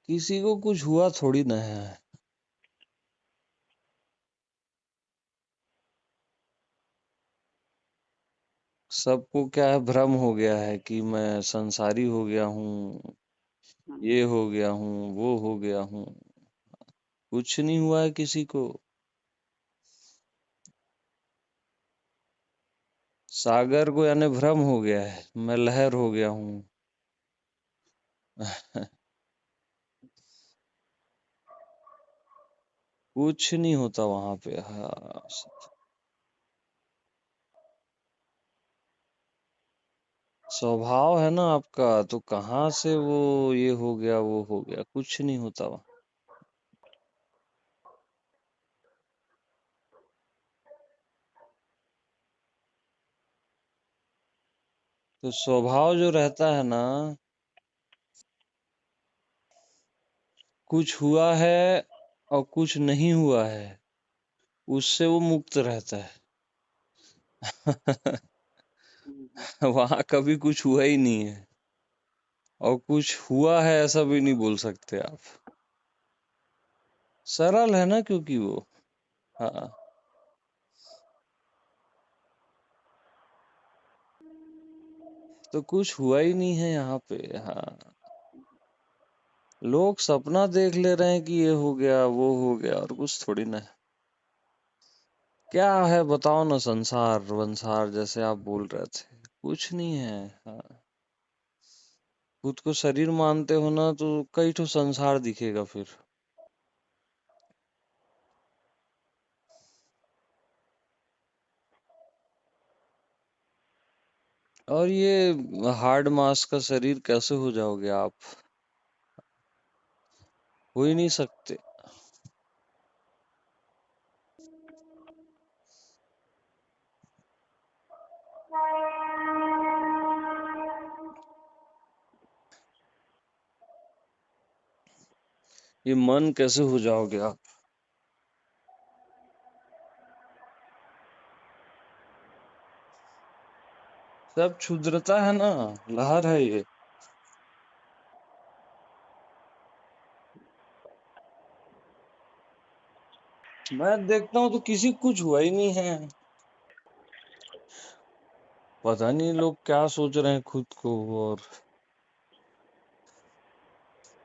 किसी को कुछ हुआ थोड़ी ना है। सबको क्या है, भ्रम हो गया है कि मैं संसारी हो गया हूँ, ये हो गया हूँ, वो हो गया हूँ। कुछ नहीं हुआ है किसी को। सागर को यानी भ्रम हो गया है, मैं लहर हो गया हूँ। कुछ नहीं होता वहां पे। हाँ, स्वभाव है ना आपका, तो कहाँ से वो ये हो गया वो हो गया, कुछ नहीं होता वहां। तो स्वभाव जो रहता है ना, कुछ हुआ है और कुछ नहीं हुआ है, उससे वो मुक्त रहता है। वहां कभी कुछ हुआ ही नहीं है, और कुछ हुआ है ऐसा भी नहीं बोल सकते आप। सरल है ना, क्योंकि वो। हाँ, तो कुछ हुआ ही नहीं है यहाँ पे। हाँ, लोग सपना देख ले रहे हैं कि ये हो गया वो हो गया, और कुछ थोड़ी ना है। क्या है बताओ ना, संसार वंसार जैसे आप बोल रहे थे, कुछ नहीं है। हाँ, खुद को शरीर मानते हो ना, तो कई ठो संसार दिखेगा फिर। और ये हार्ड मास का शरीर कैसे हो जाओगे आप? हो ही नहीं सकते। ये मन कैसे हो जाओगे आप? सब क्षुद्रता है ना, लहर है ये। मैं देखता हूँ तो किसी को कुछ हुआ ही नहीं है। पता नहीं लोग क्या सोच रहे हैं खुद को। और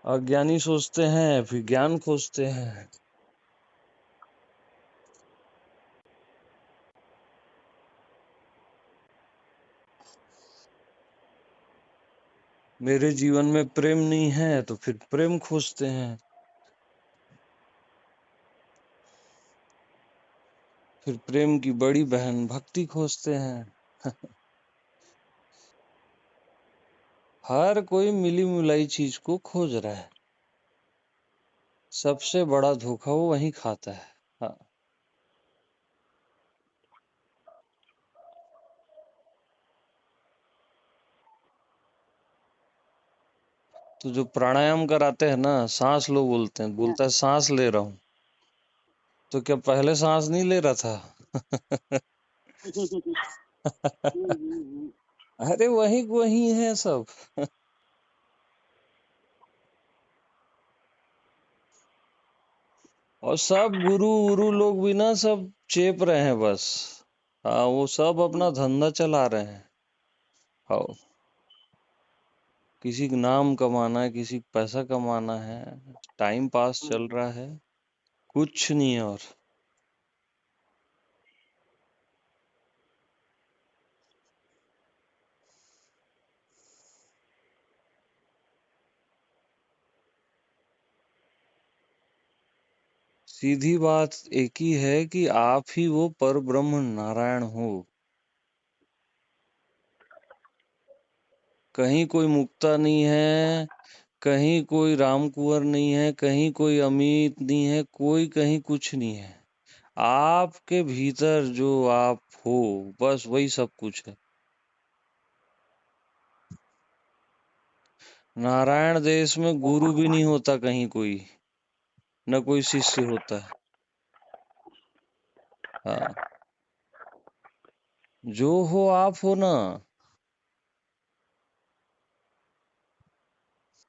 अज्ञानी सोचते हैं, फिर ज्ञान खोजते हैं। मेरे जीवन में प्रेम नहीं है, तो फिर प्रेम खोजते हैं। फिर प्रेम की बड़ी बहन भक्ति खोजते हैं। हर कोई मिली मिलाई चीज को खोज रहा है। सबसे बड़ा धोखा वो वही खाता है। हाँ, तो जो प्राणायाम कराते हैं ना, सांस लो बोलते हैं, बोलता है सांस ले रहा हूँ। तो क्या पहले सांस नहीं ले रहा था? अरे वही वही है सब। और सब गुरु उरु लोग भी ना, सब चेप रहे हैं बस। हाँ, वो सब अपना धंधा चला रहे हैं। हाँ, किसी का नाम कमाना है, किसी का पैसा कमाना है, टाइम पास चल रहा है, कुछ नहीं है। और सीधी बात एक ही है कि आप ही वो पर ब्रह्म नारायण हो। कहीं कोई मुक्ता नहीं है, कहीं कोई राम कुंवर नहीं है, कहीं कोई अमित नहीं है, कोई कहीं कुछ नहीं है। आपके भीतर जो आप हो, बस वही सब कुछ है। नारायण देश में गुरु भी नहीं होता कहीं कोई, न कोई शिष्य होता है। हाँ, जो हो आप हो ना।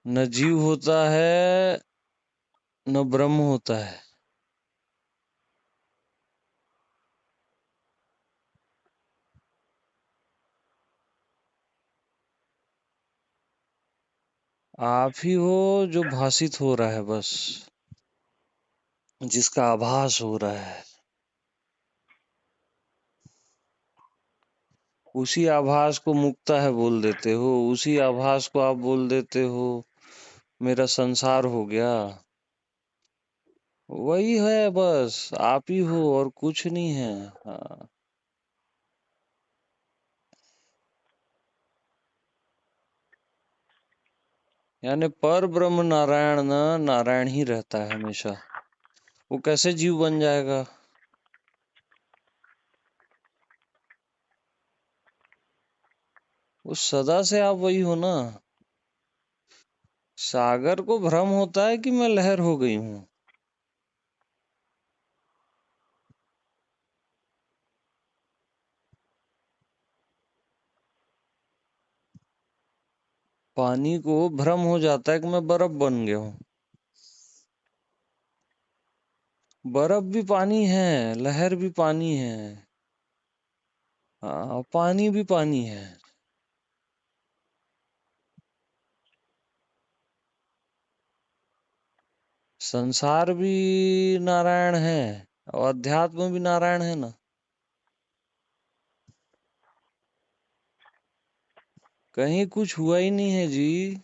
न जीव होता है न ब्रह्म होता है। आप ही हो जो भासित हो रहा है बस, जिसका आभास हो रहा है। उसी आभास को मुक्ता है बोल देते हो, उसी आभास को आप बोल देते हो मेरा संसार हो गया। वही है बस, आप ही हो और कुछ नहीं है। हाँ। यानी पर ब्रह्म नारायण न नारायण ही रहता है हमेशा। वो कैसे जीव बन जाएगा? वो सदा से आप वही हो ना। सागर को भ्रम होता है कि मैं लहर हो गई हूँ। पानी को भ्रम हो जाता है कि मैं बर्फ बन गया हूँ। बर्फ भी पानी है, लहर भी पानी है। हाँ, पानी भी पानी है। संसार भी नारायण है और अध्यात्म भी नारायण है ना। कहीं कुछ हुआ ही नहीं है जी।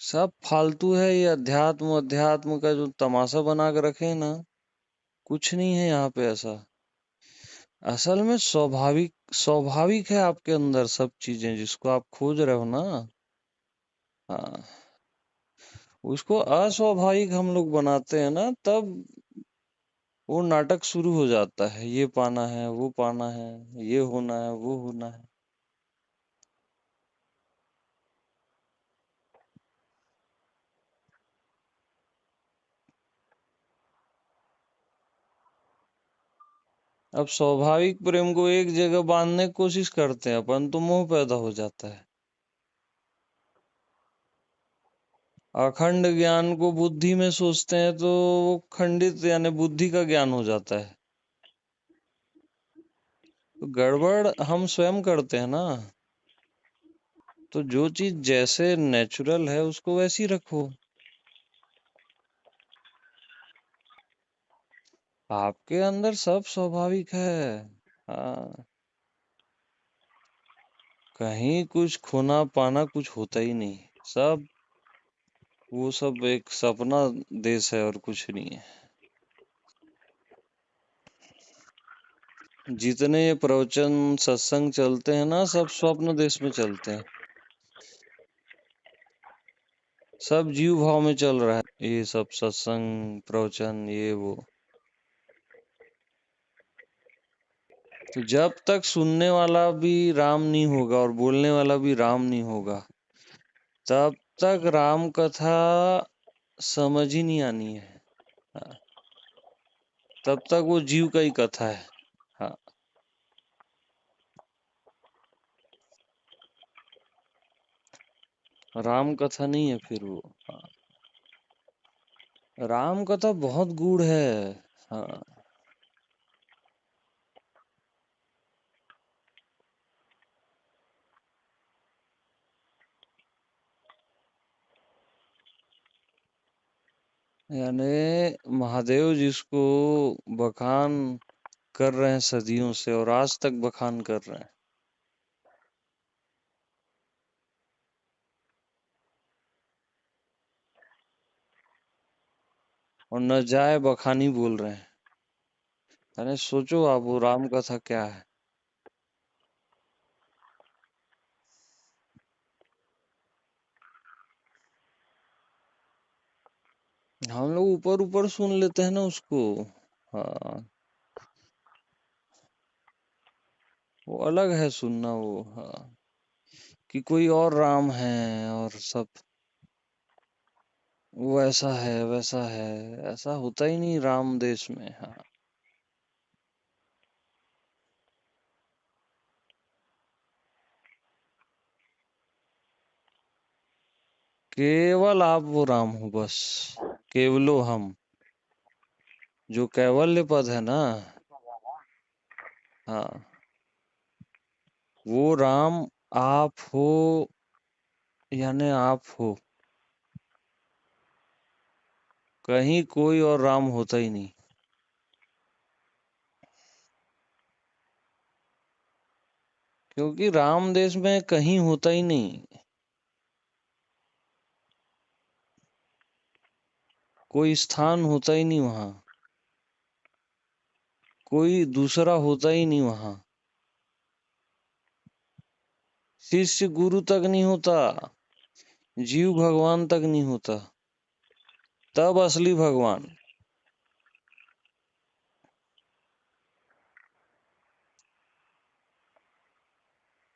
सब फालतू है ये अध्यात्म अध्यात्म का जो तमाशा बना के रखे हैं ना। कुछ नहीं है यहाँ पे ऐसा। असल में स्वाभाविक स्वाभाविक है आपके अंदर सब चीजें जिसको आप खोज रहे हो ना। हाँ। उसको अस्वाभाविक हम लोग बनाते हैं ना, तब वो नाटक शुरू हो जाता है। ये पाना है, वो पाना है, ये होना है, वो होना है। अब स्वाभाविक प्रेम को एक जगह बांधने की कोशिश करते हैं अपन, तो मोह पैदा हो जाता है। अखंड ज्ञान को बुद्धि में सोचते हैं तो वो खंडित यानी बुद्धि का ज्ञान हो जाता है। तो गड़बड़ हम स्वयं करते हैं ना। तो जो चीज जैसे नेचुरल है उसको वैसी रखो। आपके अंदर सब स्वाभाविक है। हाँ। कहीं कुछ खोना पाना कुछ होता ही नहीं। सब वो सब एक सपना देश है और कुछ नहीं है। जितने ये प्रवचन सत्संग चलते हैं ना, सब स्वप्न देश में चलते हैं। सब जीव भाव में चल रहा है ये सब सत्संग प्रवचन ये वो। तो जब तक सुनने वाला भी राम नहीं होगा और बोलने वाला भी राम नहीं होगा, तब तक राम कथा समझ ही नहीं आनी है। हाँ, तब तक वो जीव का ही कथा है। हाँ। राम कथा नहीं है फिर वो। हाँ। राम कथा बहुत गूढ़ है। हाँ। यानी महादेव जिसको बखान कर रहे हैं सदियों से और आज तक बखान कर रहे हैं, और न जाए बखानी बोल रहे हैं। अरे सोचो आप वो राम कथा क्या है। हम लोग ऊपर ऊपर सुन लेते हैं ना उसको। हाँ। वो अलग है सुनना वो। हाँ। कि कोई और राम है और सब वो ऐसा है वैसा है। ऐसा होता ही नहीं राम देश में। हाँ। केवल आप वो राम हो बस, केवलो हम, जो कैवल्य पद है ना, हाँ, वो राम आप हो, यानी आप हो, कहीं कोई और राम होता ही नहीं। क्योंकि राम देश में कहीं होता ही नहीं, कोई स्थान होता ही नहीं वहां, कोई दूसरा होता ही नहीं वहां, शिष्य गुरु तक नहीं होता, जीव भगवान तक नहीं होता, तब असली भगवान।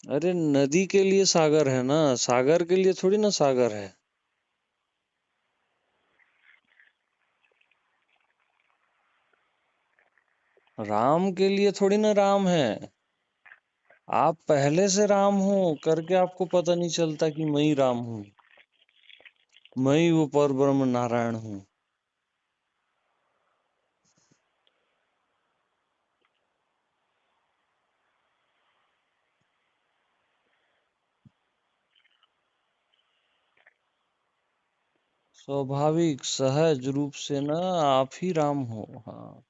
अरे नदी के लिए सागर है ना, सागर के लिए थोड़ी ना सागर है। राम के लिए थोड़ी ना राम है। आप पहले से राम हो करके आपको पता नहीं चलता कि मैं ही राम हूँ, मैं ही वो पर ब्रह्म नारायण हूँ। स्वाभाविक सहज रूप से ना आप ही राम हो, हाँ।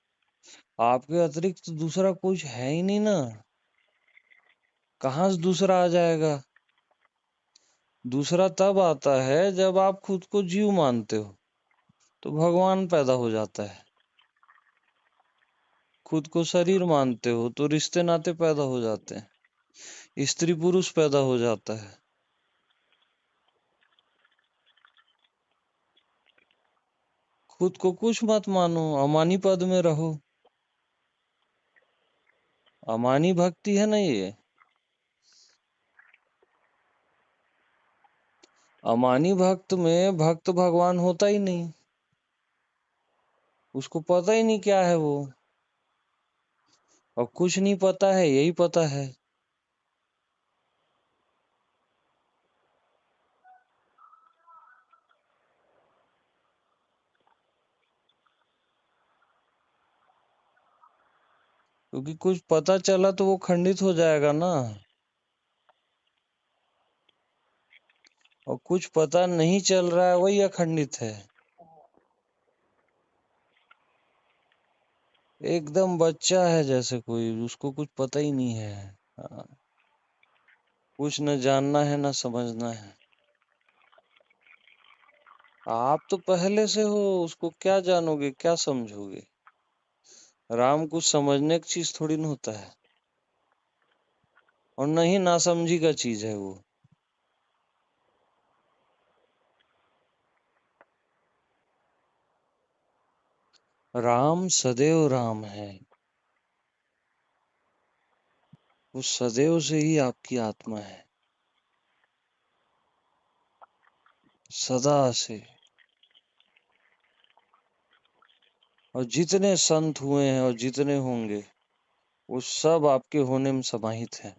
आपके अतिरिक्त दूसरा कुछ है ही नहीं ना, कहाँ से दूसरा आ जाएगा। दूसरा तब आता है जब आप खुद को जीव मानते हो, तो भगवान पैदा हो जाता है। खुद को शरीर मानते हो तो रिश्ते नाते पैदा हो जाते हैं, स्त्री पुरुष पैदा हो जाता है। खुद को कुछ मत मानो, अमानी पद में रहो। अमानी भक्ति है ना ये। अमानी भक्त में भक्त भगवान होता ही नहीं, उसको पता ही नहीं क्या है वो। और कुछ नहीं पता है, यही पता है। क्योंकि कुछ पता चला तो वो खंडित हो जाएगा ना, और कुछ पता नहीं चल रहा है वही अखंडित है। एकदम बच्चा है जैसे कोई, उसको कुछ पता ही नहीं है। हाँ, कुछ न जानना है न समझना है। आप तो पहले से हो, उसको क्या जानोगे क्या समझोगे। राम कुछ समझने की चीज थोड़ी ना होता है, और न ही नासमझी का चीज है वो। राम सदैव राम है, वो सदैव से ही आपकी आत्मा है, सदा से। और जितने संत हुए हैं और जितने होंगे, वो सब आपके होने में समाहित है।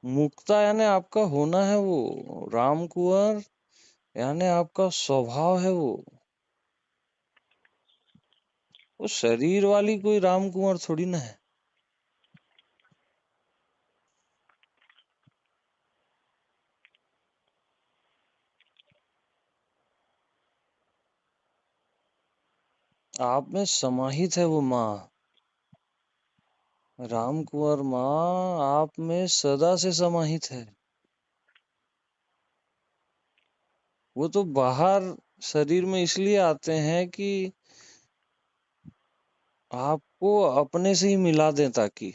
मुक्ता यानी आपका होना है वो, राम कुंवर यानी आपका स्वभाव है वो। वो शरीर वाली कोई राम कुंवर थोड़ी ना है। आप में समाहित है वो माँ, राम कुंवर माँ आप में सदा से समाहित है। वो तो बाहर शरीर में इसलिए आते हैं कि आपको अपने से ही मिला दें, ताकि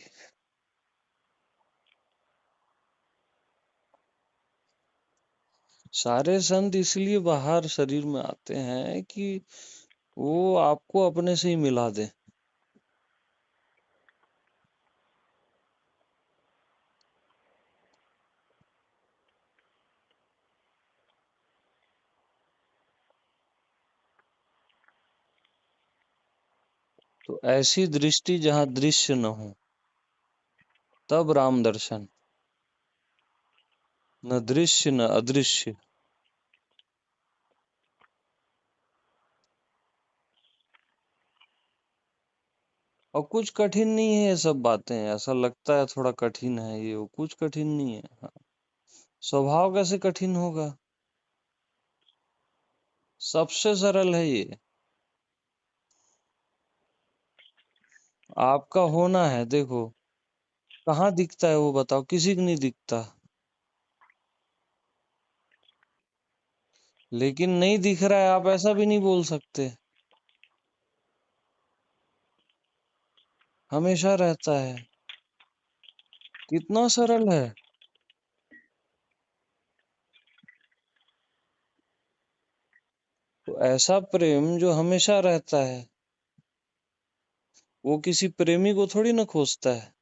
सारे संत इसलिए बाहर शरीर में आते हैं कि वो आपको अपने से ही मिला दे। तो ऐसी दृष्टि जहाँ दृश्य न हो, तब राम दर्शन। न दृश्य न अदृश्य। और कुछ कठिन नहीं है ये सब बातें, ऐसा लगता है थोड़ा कठिन है ये वो, कुछ कठिन नहीं है। हाँ, स्वभाव कैसे कठिन होगा? सबसे सरल है ये। आपका होना है, देखो कहाँ दिखता है वो बताओ, किसी को नहीं दिखता। लेकिन नहीं दिख रहा है, आप ऐसा भी नहीं बोल सकते। हमेशा रहता है। कितना सरल है। तो ऐसा प्रेम जो हमेशा रहता है, वो किसी प्रेमी को थोड़ी ना खोजता है।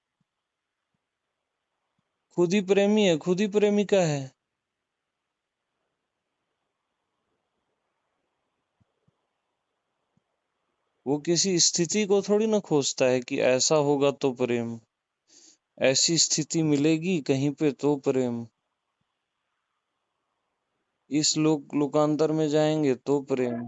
खुद ही प्रेमी है, खुद ही प्रेमिका है। वो किसी स्थिति को थोड़ी ना खोजता है कि ऐसा होगा तो प्रेम, ऐसी स्थिति मिलेगी कहीं पे तो प्रेम, इस लोकांतर में जाएंगे तो प्रेम।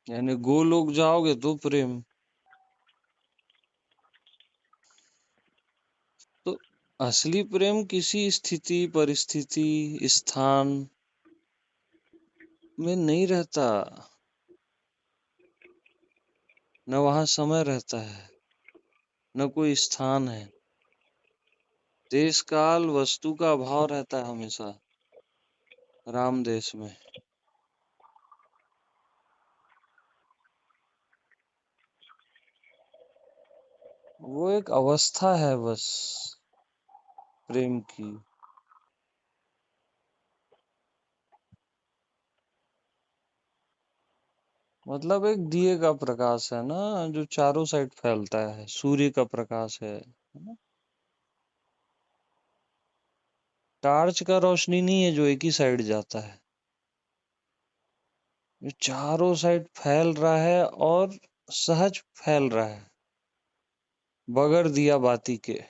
यानी गोलोक जाओगे तो प्रेम। तो असली प्रेम किसी स्थिति परिस्थिति स्थान में नहीं रहता। न वहां समय रहता है, न कोई स्थान है। देश काल वस्तु का अभाव रहता है हमेशा राम देश में। वो एक अवस्था है बस, प्रेम की। मतलब एक दिए का प्रकाश है ना, जो चारों साइड फैलता है, सूर्य का प्रकाश है ना? टार्च का रोशनी नहीं है जो एक ही साइड जाता है, जो चारों साइड फैल रहा है और सहज फैल रहा है, बगैर दिया बाती के।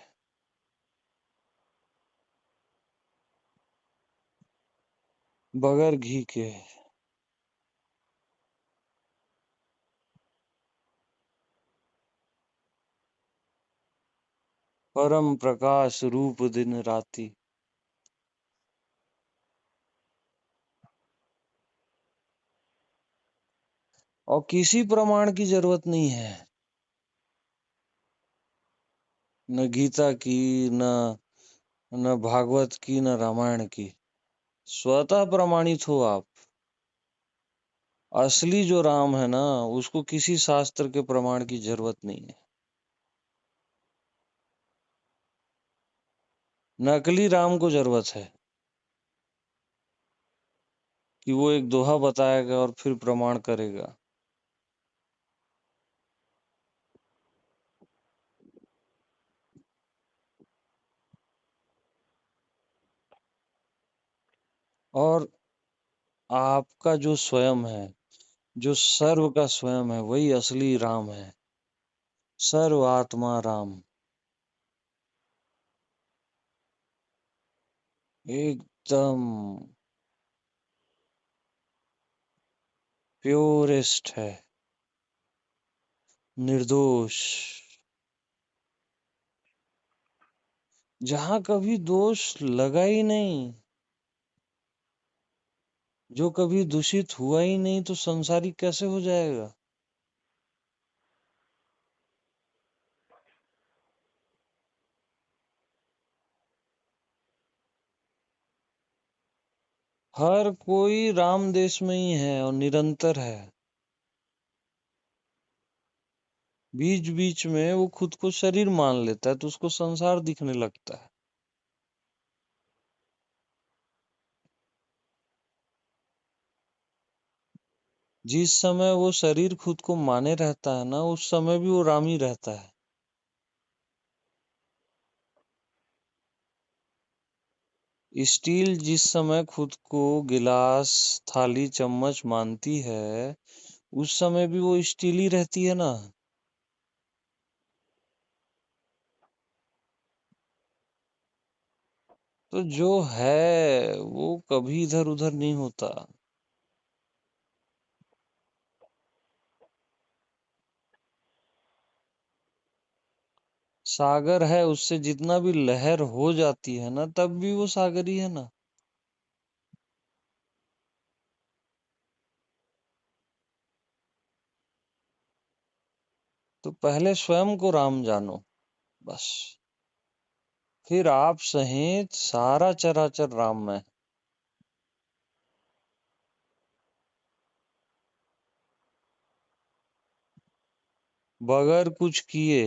बगैर घी के। परम प्रकाश रूप दिन राती। और किसी प्रमाण की जरूरत नहीं है, न गीता की, न न भागवत की, न रामायण की। स्वतः प्रमाणित हो आप। असली जो राम है ना, उसको किसी शास्त्र के प्रमाण की जरूरत नहीं है। नकली राम को जरूरत है कि वो एक दोहा बताएगा और फिर प्रमाण करेगा। और आपका जो स्वयं है, जो सर्व का स्वयं है, वही असली राम है। सर्व आत्मा राम। एकदम प्योरेस्ट है, निर्दोष। जहां कभी दोष लगा ही नहीं, जो कभी दूषित हुआ ही नहीं, तो संसारी कैसे हो जाएगा? हर कोई राम देश में ही है और निरंतर है। बीच बीच में वो खुद को शरीर मान लेता है तो उसको संसार दिखने लगता है। जिस समय वो शरीर खुद को माने रहता है ना, उस समय भी वो राम ही रहता है। स्टील जिस समय खुद को गिलास, थाली, चम्मच मानती है, उस समय भी वो स्टील ही रहती है ना। तो जो है वो कभी इधर उधर नहीं होता। सागर है, उससे जितना भी लहर हो जाती है ना, तब भी वो सागर ही है ना। तो पहले स्वयं को राम जानो, बस। फिर आप सहित सारा चराचर राम में। बगैर कुछ किए,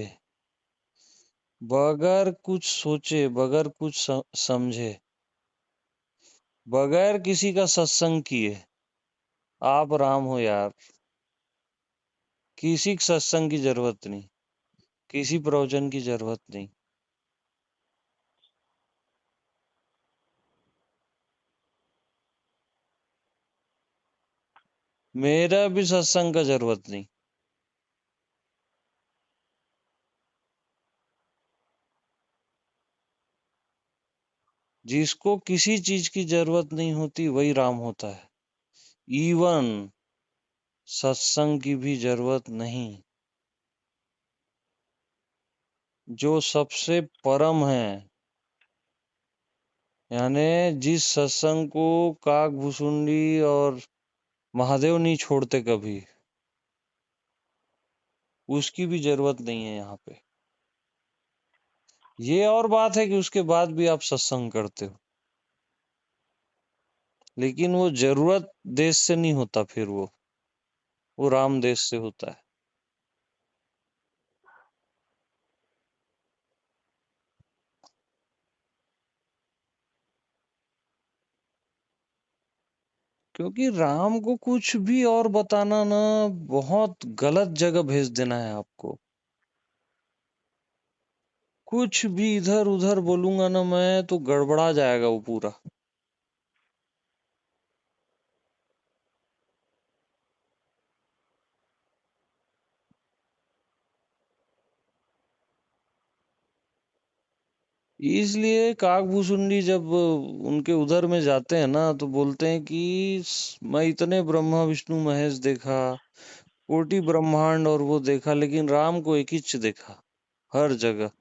बगैर कुछ सोचे, बगैर कुछ समझे, बगैर किसी का सत्संग किए, आप राम हो यार। किसी सत्संग की जरूरत नहीं, किसी प्रवचन की जरूरत नहीं। मेरा भी सत्संग का जरूरत नहीं। जिसको किसी चीज की जरूरत नहीं होती वही राम होता है। इवन सत्संग की भी जरूरत नहीं। जो सबसे परम है, यानी जिस सत्संग को काकभूसुंडी और महादेव नहीं छोड़ते कभी, उसकी भी जरूरत नहीं है यहाँ पे। ये और बात है कि उसके बाद भी आप सत्संग करते हो, लेकिन वो जरूरत देश से नहीं होता, फिर वो राम देश से होता है। क्योंकि राम को कुछ भी और बताना ना, बहुत गलत जगह भेज देना है आपको। कुछ भी इधर उधर बोलूंगा ना मैं, तो गड़बड़ा जाएगा वो पूरा। इसलिए काकभूसुंडी जब उनके उधर में जाते हैं ना, तो बोलते हैं कि मैं इतने ब्रह्मा विष्णु महेश देखा, कोटि ब्रह्मांड और वो देखा, लेकिन राम को एक ही देखा, हर जगह।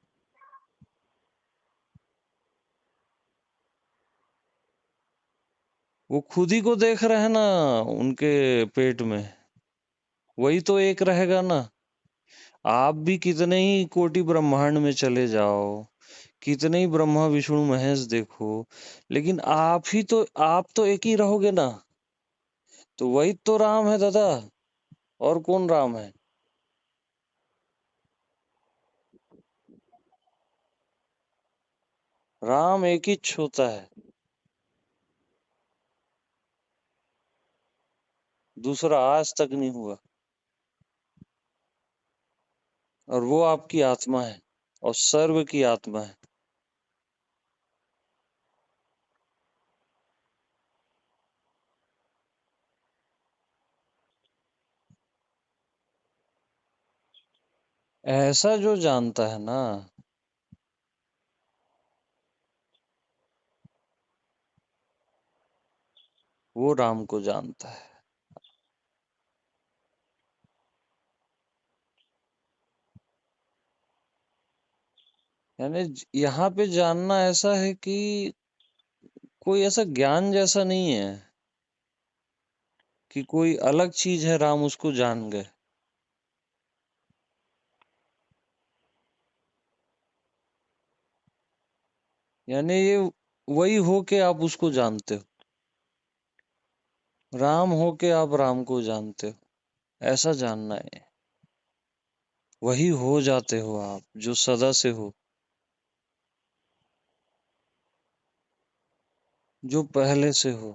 वो खुद ही को देख रहे हैं ना, उनके पेट में। वही तो एक रहेगा ना। आप भी कितने ही कोटि ब्रह्मांड में चले जाओ, कितने ही ब्रह्मा विष्णु महेश देखो, लेकिन आप तो एक ही रहोगे ना। तो वही तो राम है दादा। और कौन राम है? राम एक ही होता है, दूसरा आज तक नहीं हुआ। और वो आपकी आत्मा है, और सर्व की आत्मा है। ऐसा जो जानता है ना, वो राम को जानता है। यानी यहाँ पे जानना ऐसा है कि कोई ऐसा ज्ञान जैसा नहीं है कि कोई अलग चीज है, राम उसको जान गए। यानी ये वही हो के आप उसको जानते हो, राम हो के आप राम को जानते हो। ऐसा जानना है। वही हो जाते हो आप जो सदा से हो, जो पहले से हो।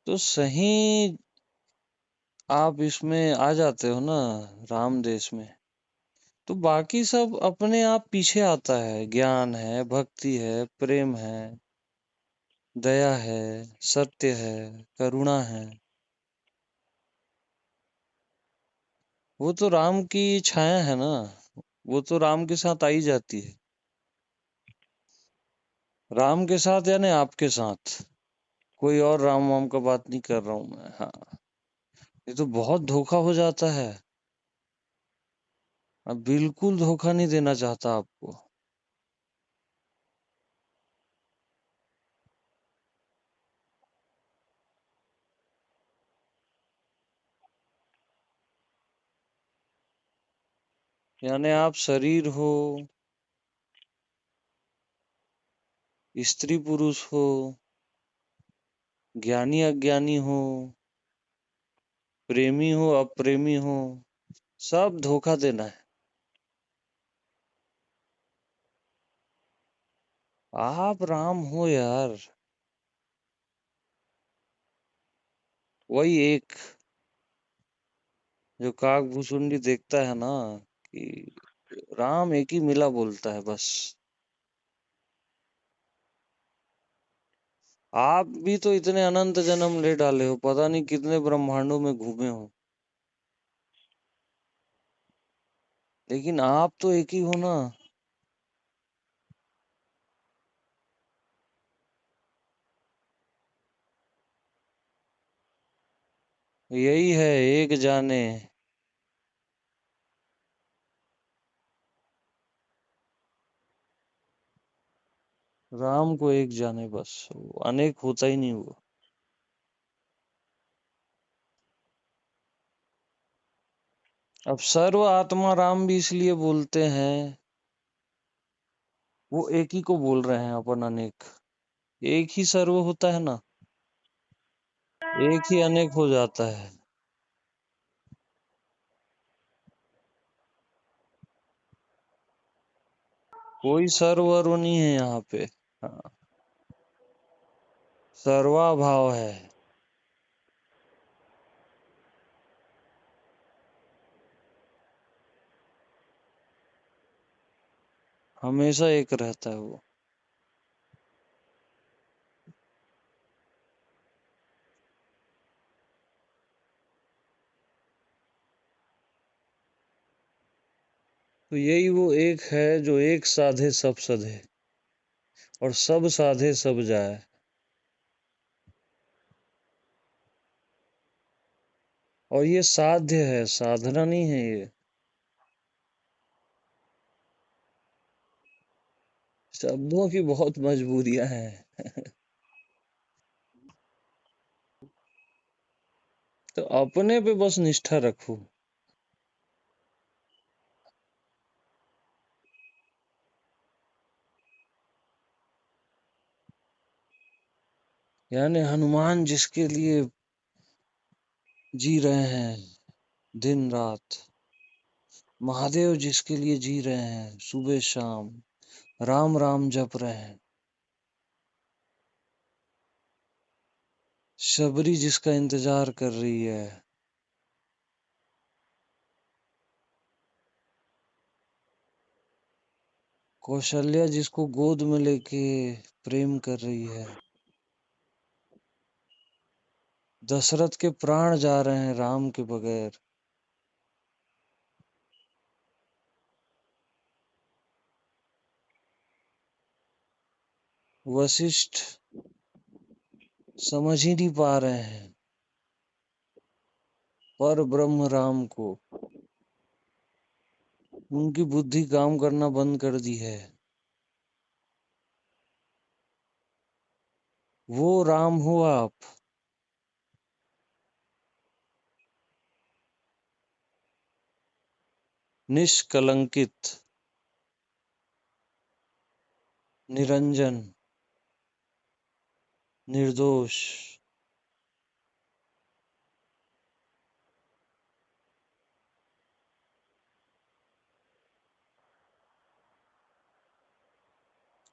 तो तो सही आप इसमें आ जाते हो ना, राम देश में, तो बाकी सब अपने आप पीछे आता है। ज्ञान है, भक्ति है, प्रेम है, दया है, सत्य है, करुणा है। वो तो राम की छाया है ना, वो तो राम के साथ आई जाती है। राम के साथ यानी आपके साथ, कोई और राम वाम का बात नहीं कर रहा हूं मैं। हाँ, ये तो बहुत धोखा हो जाता है। अब बिल्कुल धोखा नहीं देना चाहता आपको। यानी आप शरीर हो, स्त्री पुरुष हो, ज्ञानी अज्ञानी हो, प्रेमी हो अप्रेमी हो, सब धोखा देना है। आप राम हो यार, वही एक जो काग भुसुंडी देखता है ना, कि राम एक ही मिला बोलता है बस। आप भी तो इतने अनंत जन्म ले डाले हो, पता नहीं कितने ब्रह्मांडों में घूमे हो, लेकिन आप तो एक ही हो ना। यही है, एक जाने। राम को एक जाने बस, वो अनेक होता ही नहीं वो। अब सर्व आत्मा राम भी इसलिए बोलते हैं, वो एक ही को बोल रहे हैं, अपन अनेक। एक ही सर्व होता है ना, एक ही अनेक हो जाता है। कोई सर्व वर्व नहीं है यहाँ पे। हाँ, सर्वाभाव है। हमेशा एक रहता है वो। तो यही वो एक है जो एक साधे सब सधे, और सब साधे सब जाए। और ये साध्य है, साधना नहीं है ये। शब्दों की बहुत मजबूरियां हैं। तो अपने पे बस निष्ठा रखो। यानी हनुमान जिसके लिए जी रहे हैं दिन रात, महादेव जिसके लिए जी रहे हैं सुबह शाम, राम राम जप रहे हैं, शबरी जिसका इंतजार कर रही है, कौशल्या जिसको गोद में लेके प्रेम कर रही है, दशरथ के प्राण जा रहे हैं राम के बगैर, वशिष्ठ समझ ही नहीं पा रहे हैं पर ब्रह्म राम को, उनकी बुद्धि काम करना बंद कर दी है। वो राम हो आप, निष्कलंकित, निरंजन, निर्दोष।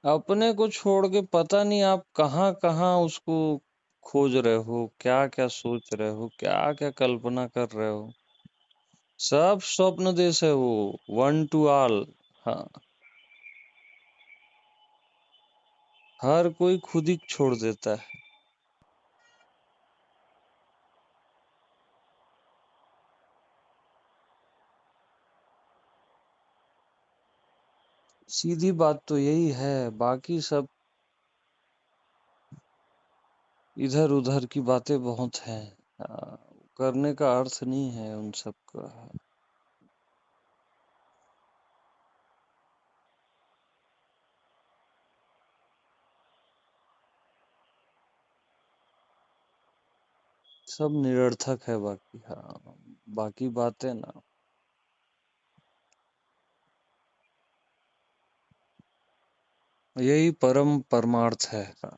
अपने को छोड़ के पता नहीं आप कहाँ कहाँ उसको खोज रहे हो, क्या क्या सोच रहे हो, क्या क्या कल्पना कर रहे हो। सब स्वप्न देश है वो, वन टू ऑल। हाँ, हर कोई खुद ही छोड़ देता है। सीधी बात तो यही है, बाकी सब इधर उधर की बातें बहुत हैं। हाँ, करने का अर्थ नहीं है उन सब का। सब निरर्थक है बाकी। हाँ, बाकी बातें ना। यही परम परमार्थ है। हाँ,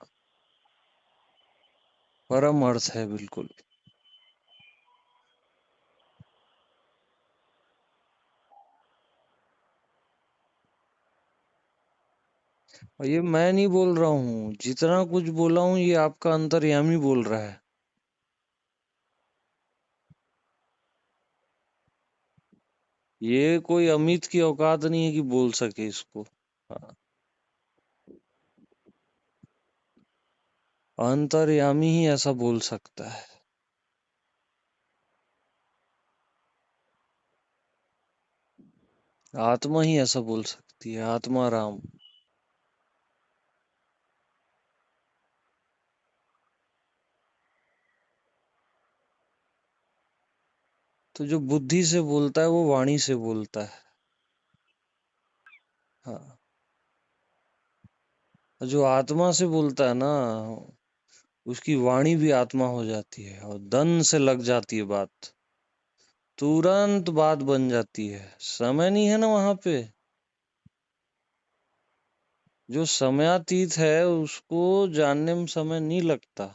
परम अर्थ है बिल्कुल। और ये मैं नहीं बोल रहा हूँ, जितना कुछ बोला हूँ ये आपका अंतर्यामी बोल रहा है। ये कोई अमित की औकात नहीं है कि बोल सके इसको। हाँ, अंतर्यामी ही ऐसा बोल सकता है। आत्मा ही ऐसा बोल सकती है, आत्मा राम। तो जो बुद्धि से बोलता है वो वाणी से बोलता है। हाँ, जो आत्मा से बोलता है ना, उसकी वाणी भी आत्मा हो जाती है और दन से लग जाती है बात। तुरंत बात बन जाती है। समय नहीं है ना वहां पे। जो समयातीत है उसको जानने में समय नहीं लगता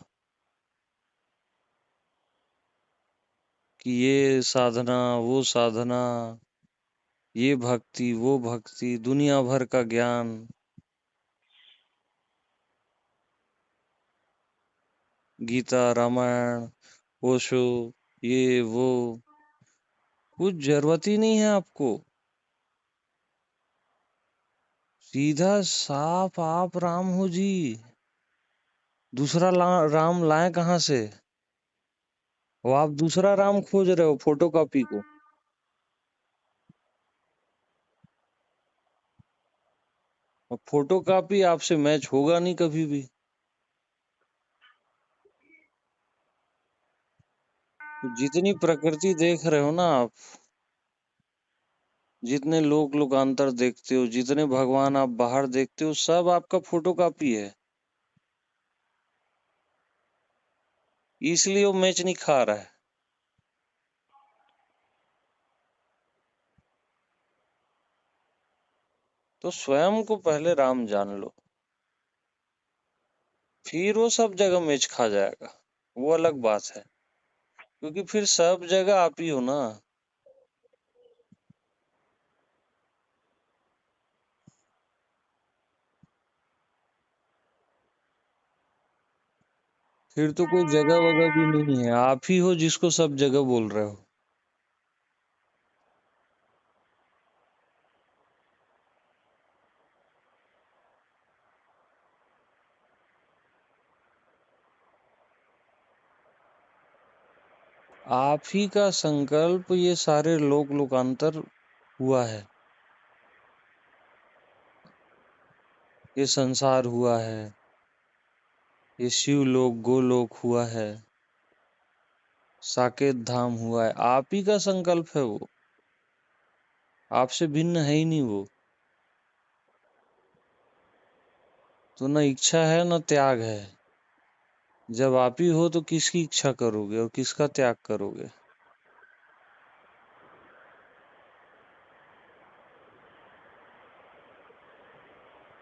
कि ये साधना, वो साधना, ये भक्ति, वो भक्ति, दुनिया भर का ज्ञान, गीता, रामायण, ओशो, ये वो, कुछ जरूरत ही नहीं है आपको। सीधा साफ आप राम हो जी। दूसरा राम लाए कहाँ से? वो आप दूसरा राम खोज रहे हो, फोटोकॉपी को। और फोटोकॉपी आपसे मैच होगा नहीं कभी भी। तो जितनी प्रकृति देख रहे हो ना आप, जितने लोक लोकांतर देखते हो, जितने भगवान आप बाहर देखते हो, सब आपका फोटोकॉपी है। इसलिए वो मैच नहीं खा रहा है। तो स्वयं को पहले राम जान लो, फिर वो सब जगह मैच खा जाएगा। वो अलग बात है, क्योंकि फिर सब जगह आप ही हो ना। फिर तो कोई जगह वगह भी नहीं है, आप ही हो जिसको सब जगह बोल रहे हो। आप ही का संकल्प ये सारे लोक लोकांतर हुआ है, ये संसार हुआ है, ये शिवलोक गोलोक हुआ है, साकेत धाम हुआ है। आप ही का संकल्प है वो, आपसे भिन्न है ही नहीं वो। तो न इच्छा है न त्याग है। जब आप ही हो तो किसकी इच्छा करोगे और किसका त्याग करोगे?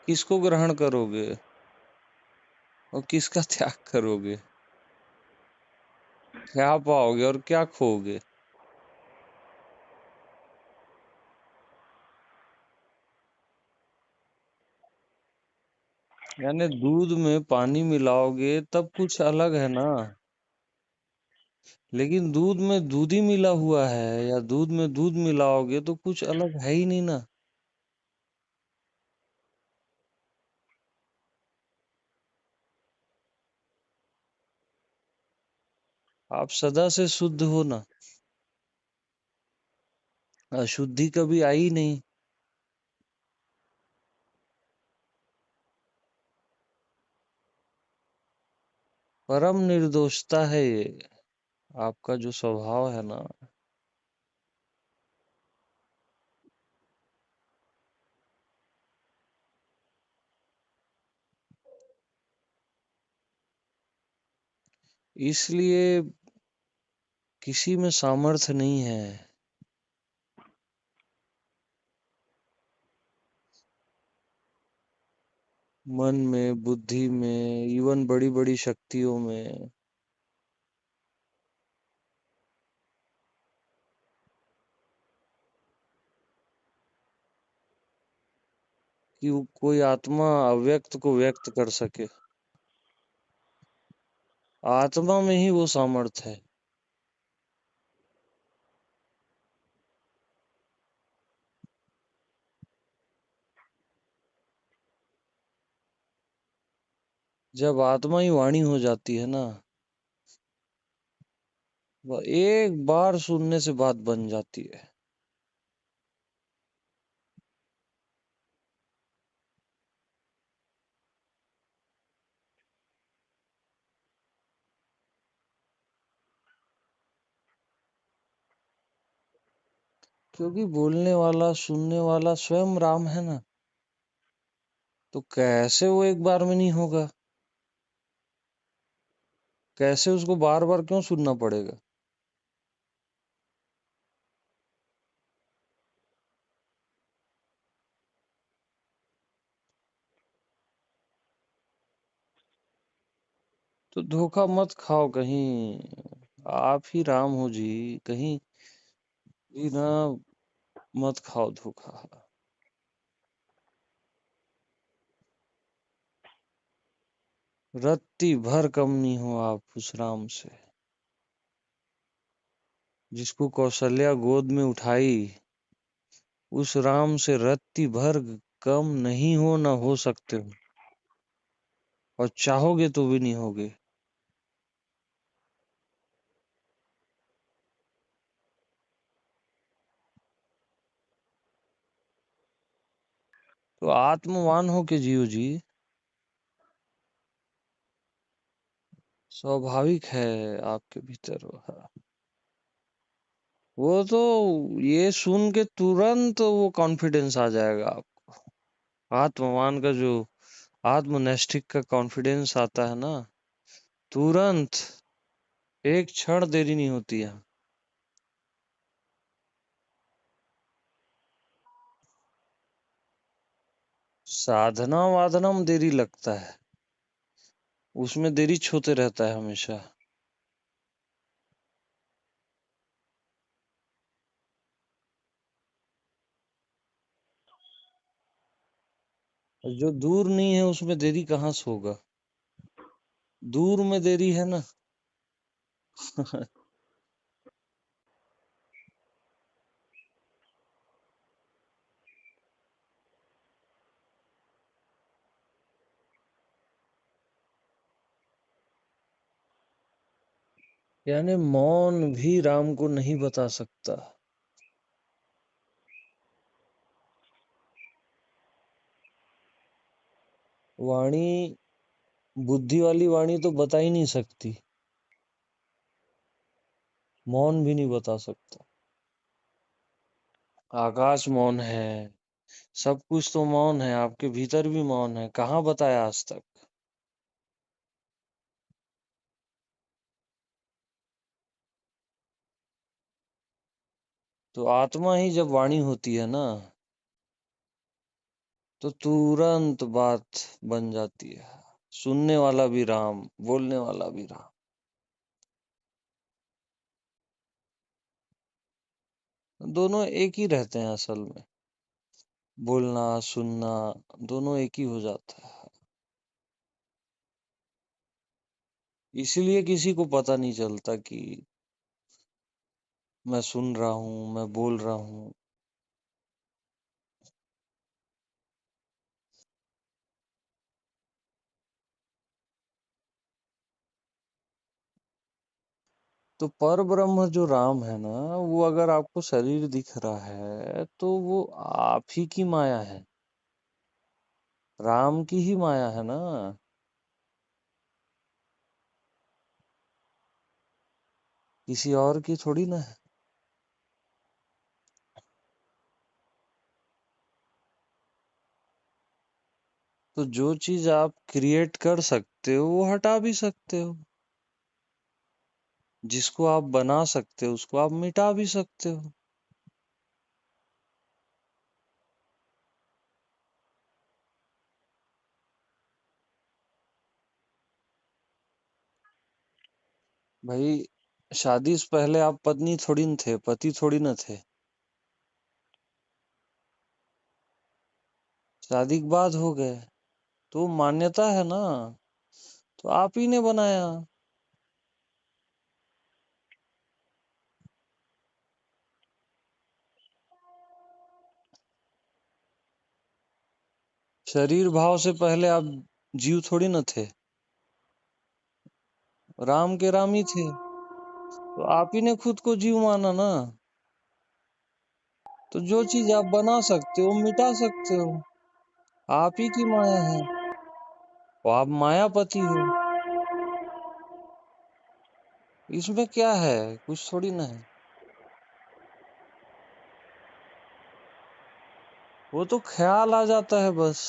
किसको ग्रहण करोगे और किसका त्याग करोगे? क्या पाओगे और क्या खोओगे? यानी दूध में पानी मिलाओगे तब कुछ अलग है ना। लेकिन दूध में दूध ही मिला हुआ है, या दूध में दूध मिलाओगे तो कुछ अलग है ही नहीं ना। आप सदा से शुद्ध हो ना। अशुद्धि कभी आई नहीं। परम निर्दोषता है ये, आपका जो स्वभाव है ना। इसलिए किसी में सामर्थ्य नहीं है। मन में, बुद्धि में, इवन बड़ी बड़ी शक्तियों में, कि कोई आत्मा अव्यक्त को व्यक्त कर सके। आत्मा में ही वो सामर्थ्य है। जब आत्मा ही वाणी हो जाती है ना, वो एक बार सुनने से बात बन जाती है। क्योंकि बोलने वाला, सुनने वाला स्वयं राम है ना। तो कैसे वो एक बार में नहीं होगा? कैसे उसको बार बार क्यों सुनना पड़ेगा? तो धोखा मत खाओ कहीं। आप ही राम हो जी। कहीं भी ना, मत खाओ धोखा। रत्ती भर कम नहीं हो आप उस राम से। जिसको कौशल्या गोद में उठाई, उस राम से रत्ती भर कम नहीं हो, ना हो सकते हो। और चाहोगे तो भी नहीं होगे। तो आत्मवान हो के जियो जी। स्वाभाविक है आपके भीतर वो। वो तो ये सुन के तुरंत वो कॉन्फिडेंस आ जाएगा आपको। आत्मवान का जो आत्मनिष्ठ का कॉन्फिडेंस आता है ना, तुरंत, एक क्षण देरी नहीं होती है। साधना वादना में देरी लगता है, उसमें देरी होते रहता है हमेशा। और जो दूर नहीं है उसमें देरी कहाँ से होगा? दूर में देरी है ना। यानी मौन भी राम को नहीं बता सकता। वाणी, बुद्धि वाली वाणी तो बता ही नहीं सकती। मौन भी नहीं बता सकता। आकाश मौन है, सब कुछ तो मौन है, आपके भीतर भी मौन है, कहाँ बताया आज तक? तो आत्मा ही जब वाणी होती है ना, तो तुरंत बात बन जाती है। सुनने वाला भी राम, बोलने वाला भी राम। दोनों एक ही रहते हैं असल में। बोलना, सुनना, दोनों एक ही हो जाता है। इसीलिए किसी को पता नहीं चलता कि मैं सुन रहा हूँ, मैं बोल रहा हूँ। तो पर ब्रह्म जो राम है ना, वो अगर आपको शरीर दिख रहा है तो वो आप ही की माया है, राम की ही माया है ना। किसी और की थोड़ी ना है। तो जो चीज आप क्रिएट कर सकते हो वो हटा भी सकते हो, जिसको आप बना सकते हो उसको आप मिटा भी सकते हो। भाई, शादी से पहले आप पत्नी थोड़ी न थे, पति थोड़ी न थे। शादी के बाद हो गए। तो मान्यता है ना, तो आप ही ने बनाया। शरीर भाव से पहले आप जीव थोड़ी न थे, राम के राम ही थे। तो आप ही ने खुद को जीव माना ना। तो जो चीज आप बना सकते हो मिटा सकते हो, आप ही की माया है। तो आप मायापति हो। इसमें क्या है, कुछ थोड़ी ना है। वो तो ख्याल आ जाता है बस,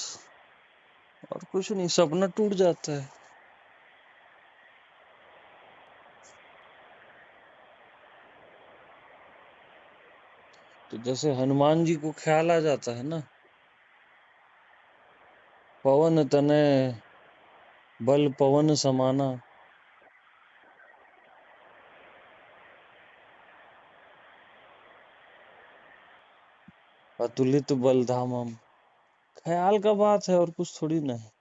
और कुछ नहीं, सपना टूट जाता है। तो जैसे हनुमान जी को ख्याल आ जाता है ना, पवन तने बल पवन समाना, अतुलित बल धामम। ख्याल का बात है और कुछ थोड़ी ना है।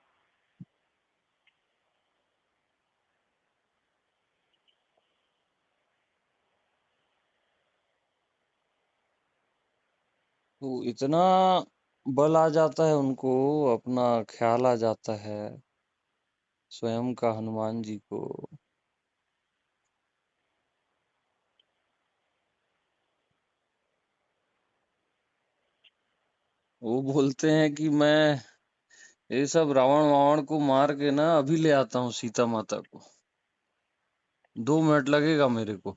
तो इतना बल आ जाता है उनको, अपना ख्याल आ जाता है स्वयं का हनुमान जी को। वो बोलते हैं कि मैं ये सब रावण वावण को मार के ना अभी ले आता हूँ सीता माता को, 2 मिनट लगेगा मेरे को।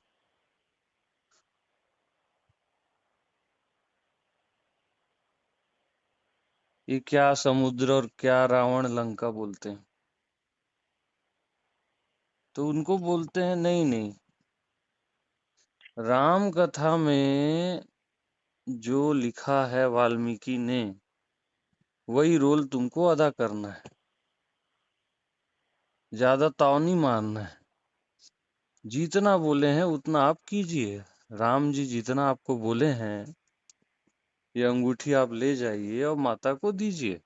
ये क्या समुद्र और क्या रावण लंका बोलते हैं। तो उनको बोलते हैं नहीं नहीं, राम कथा में जो लिखा है वाल्मीकि ने, वही रोल तुमको अदा करना है, ज्यादा ताव नहीं मारना है। जितना बोले हैं उतना आप कीजिए। राम जी जितना आपको बोले हैं, ये अंगूठी आप ले जाइए और माता को दीजिए।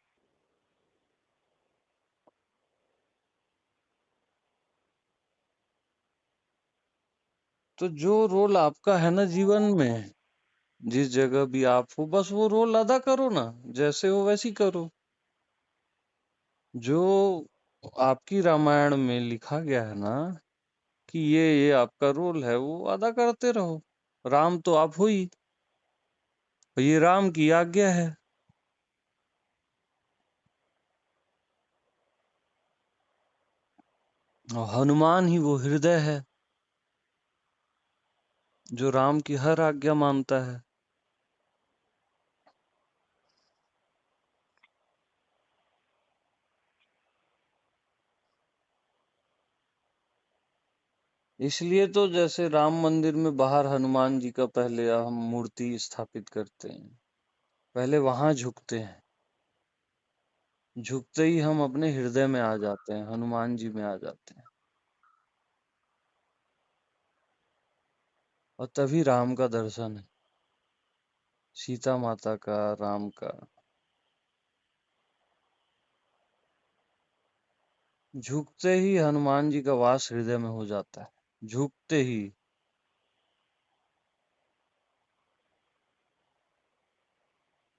तो जो रोल आपका है ना जीवन में, जिस जगह भी आप हो, बस वो रोल अदा करो ना, जैसे हो वैसी करो। जो आपकी रामायण में लिखा गया है ना कि ये आपका रोल है, वो अदा करते रहो। राम तो आप हो ही, ये राम की आज्ञा है। और हनुमान ही वो हृदय है जो राम की हर आज्ञा मानता है। इसलिए तो जैसे राम मंदिर में बाहर हनुमान जी का पहले हम मूर्ति स्थापित करते हैं, पहले वहां झुकते हैं। झुकते ही हम अपने हृदय में आ जाते हैं, हनुमान जी में आ जाते हैं। और तभी राम का दर्शन है, सीता माता का, राम का। झुकते ही हनुमान जी का वास हृदय में हो जाता है, झुकते ही।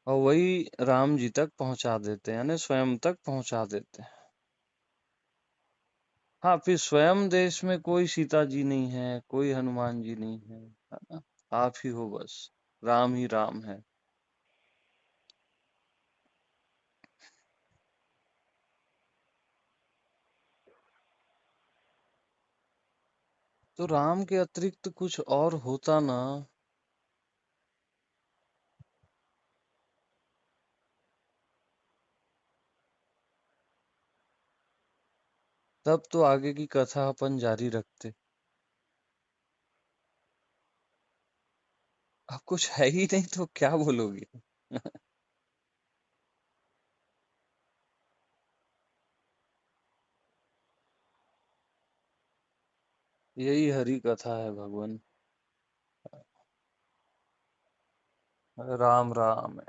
और वही राम जी तक पहुंचा देते हैं, यानी स्वयं तक पहुंचा देते हैं। हाँ, फिर स्वयं देश में कोई सीता जी नहीं है, कोई हनुमान जी नहीं है ना? आप ही हो बस, राम ही राम है। तो राम के अतिरिक्त कुछ और होता ना। तब तो आगे की कथा अपन जारी रखते। अब कुछ है ही नहीं तो क्या बोलोगे? यही हरी कथा है भगवान। राम राम।